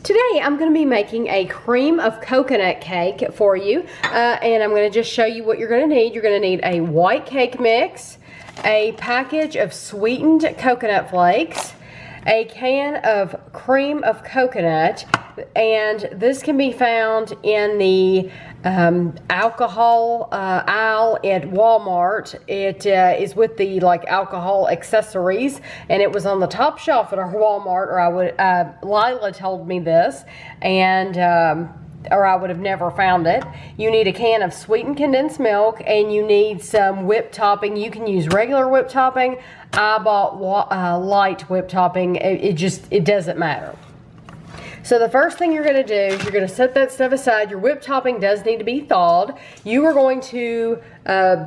Today I'm going to be making a cream of coconut cake for you, and I'm going to just show you what you're going to need. You're going to need a white cake mix, a package of sweetened coconut flakes, a can of cream of coconut, and this can be found in the alcohol aisle at Walmart. It is with the alcohol accessories, and it was on the top shelf at our Walmart, or I would Lila told me this, and or I would have never found it. You need a can of sweetened condensed milk, and you need some whipped topping. You can use regular whipped topping. I bought light whipped topping. It doesn't matter. So the first thing you're going to do is you're going to set that stuff aside. Your whipped topping does need to be thawed. You are going to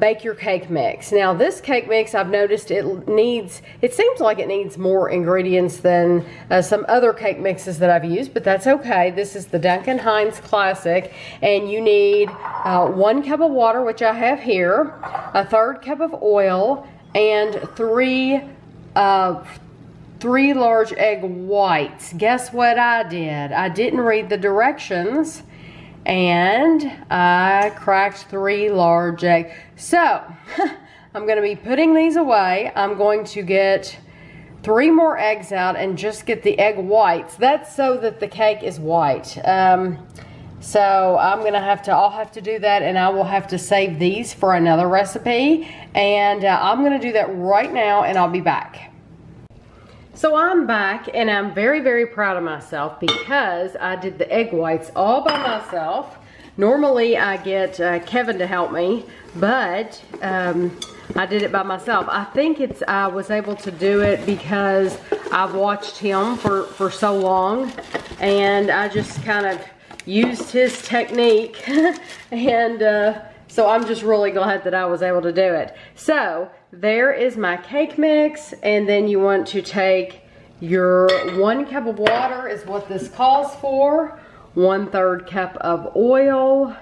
bake your cake mix. Now this cake mix, I've noticed it seems like it needs more ingredients than some other cake mixes that I've used, but that's okay. This is the Duncan Hines Classic, and you need 1 cup of water, which I have here, 1/3 cup of oil, and 3 large egg whites. Guess what I did? I didn't read the directions, and I cracked 3 large eggs. So I'm going to be putting these away. I'm going to get 3 more eggs out and just get the egg whites. That's so that the cake is white. So I'll have to do that, and I will have to save these for another recipe, and I'm going to do that right now, and I'll be back. So I'm back, and I'm very, very proud of myself because I did the egg whites all by myself. Normally I get Kevin to help me, but I did it by myself. I think I was able to do it because I've watched him for so long, and I just kind of used his technique, and so I'm just really glad that I was able to do it. So there is my cake mix, and then you want to take your 1 cup of water is what this calls for, 1/3 cup of oil,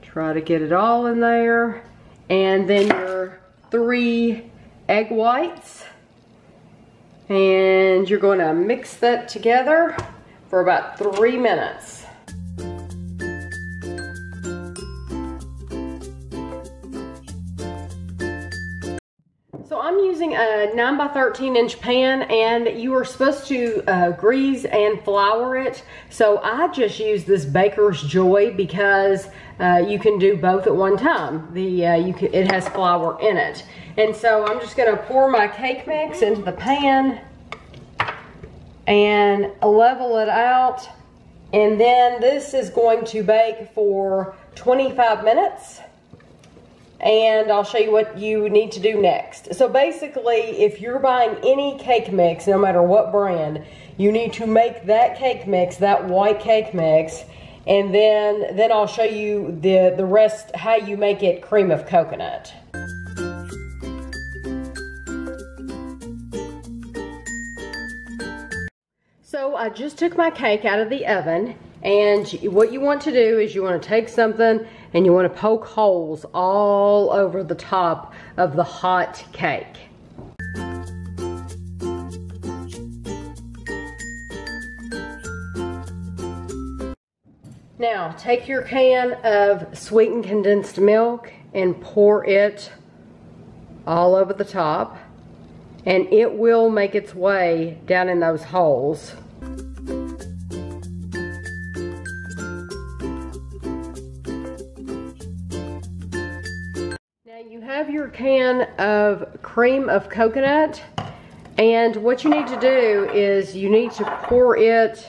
try to get it all in there, and then your 3 egg whites, and you're going to mix that together for about 3 minutes. So I'm using a 9 by 13 inch pan, and you are supposed to grease and flour it. So I just use this Baker's Joy because you can do both at one time. It has flour in it. And so I'm just going to pour my cake mix into the pan and level it out. And then this is going to bake for 25 minutes. And I'll show you what you need to do next. So basically, if you're buying any cake mix, no matter what brand, you need to make that cake mix, that white cake mix, and then I'll show you the rest, how you make it cream of coconut. So I just took my cake out of the oven, and what you want to do is you want to take something and you want to poke holes all over the top of the hot cake. Now take your can of sweetened condensed milk and pour it all over the top, and it will make its way down in those holes. You have your can of cream of coconut, and what you need to do is you need to pour it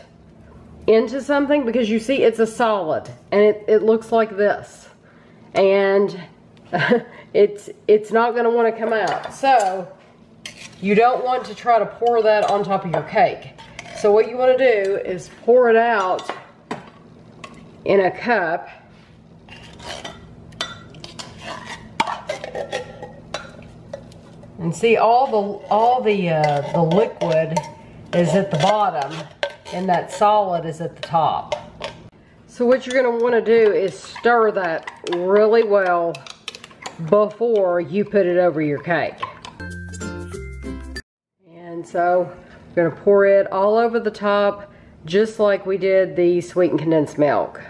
into something, because you see it's a solid, and it looks like this, and it's not going to want to come out. So you don't want to try to pour that on top of your cake. So what you want to do is pour it out in a cup. And see, all the liquid is at the bottom, and that solid is at the top. So what you're going to want to do is stir that really well before you put it over your cake. And so we're going to pour it all over the top just like we did the sweetened condensed milk.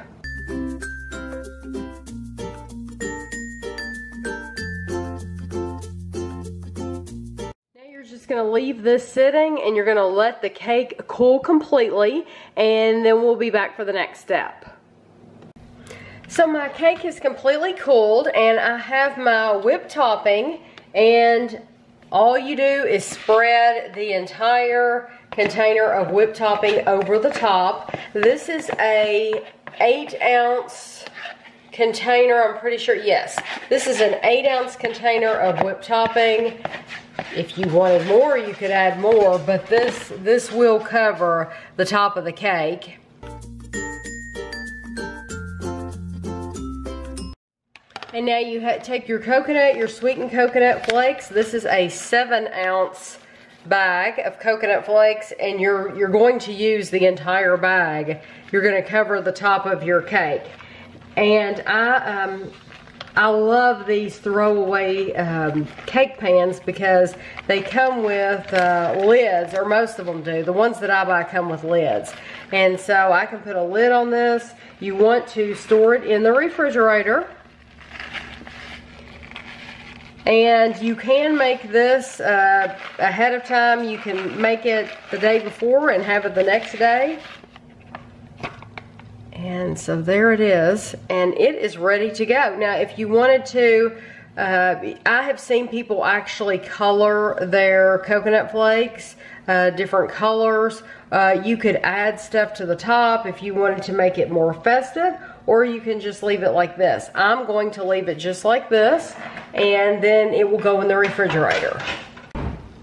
Gonna leave this sitting and you're gonna let the cake cool completely, and then we'll be back for the next step. So my cake is completely cooled and I have my whipped topping, and all you do is spread the entire container of whipped topping over the top. This is a 8-ounce container, I'm pretty sure, yes. This is an 8-ounce container of whipped topping. If you wanted more, you could add more, but this will cover the top of the cake. And now you take your coconut, your sweetened coconut flakes. This is a 7-ounce bag of coconut flakes, and you're going to use the entire bag. You're going to cover the top of your cake. And I love these throwaway cake pans because they come with lids, or most of them do. The ones that I buy come with lids. And so I can put a lid on this. You want to store it in the refrigerator. And you can make this ahead of time. You can make it the day before and have it the next day. And so there it is, and it is ready to go. Now, if you wanted to, I have seen people actually color their coconut flakes different colors. You could add stuff to the top if you wanted to make it more festive, or you can just leave it like this. I'm going to leave it just like this, and then it will go in the refrigerator.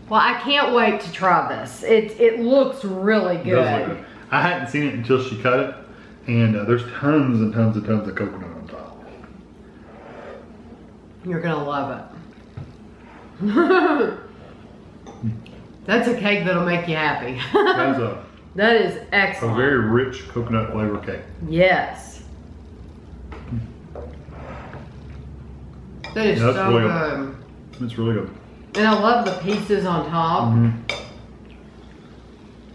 Well, I can't wait to try this. It looks really good. It does look good. I hadn't seen it until she cut it. And there's tons and tons and tons of coconut on top. You're gonna love it. That's a cake that'll make you happy. That is excellent. A very rich coconut flavor cake. Yes. That is so really good. It's really good. And I love the pieces on top.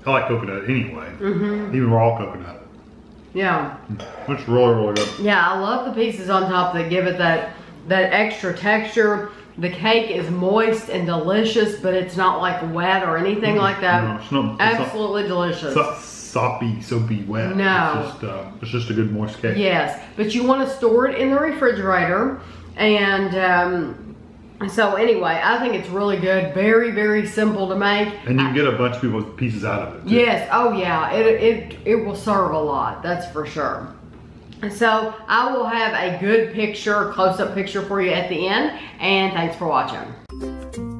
I like coconut anyway. Even raw coconut. Yeah. It's really, really good. Yeah, I love the pieces on top that give it that extra texture. The cake is moist and delicious, but it's not like wet or anything like that. No, it's not. Absolutely delicious. It's not soapy wet. No. It's just a good moist cake. Yes, but you want to store it in the refrigerator. And so anyway, I think it's really good. Very, very simple to make. And you can get a bunch of people's pieces out of it too. Yes, oh yeah, it will serve a lot, that's for sure. So I will have a good picture, close-up picture for you at the end, and thanks for watching.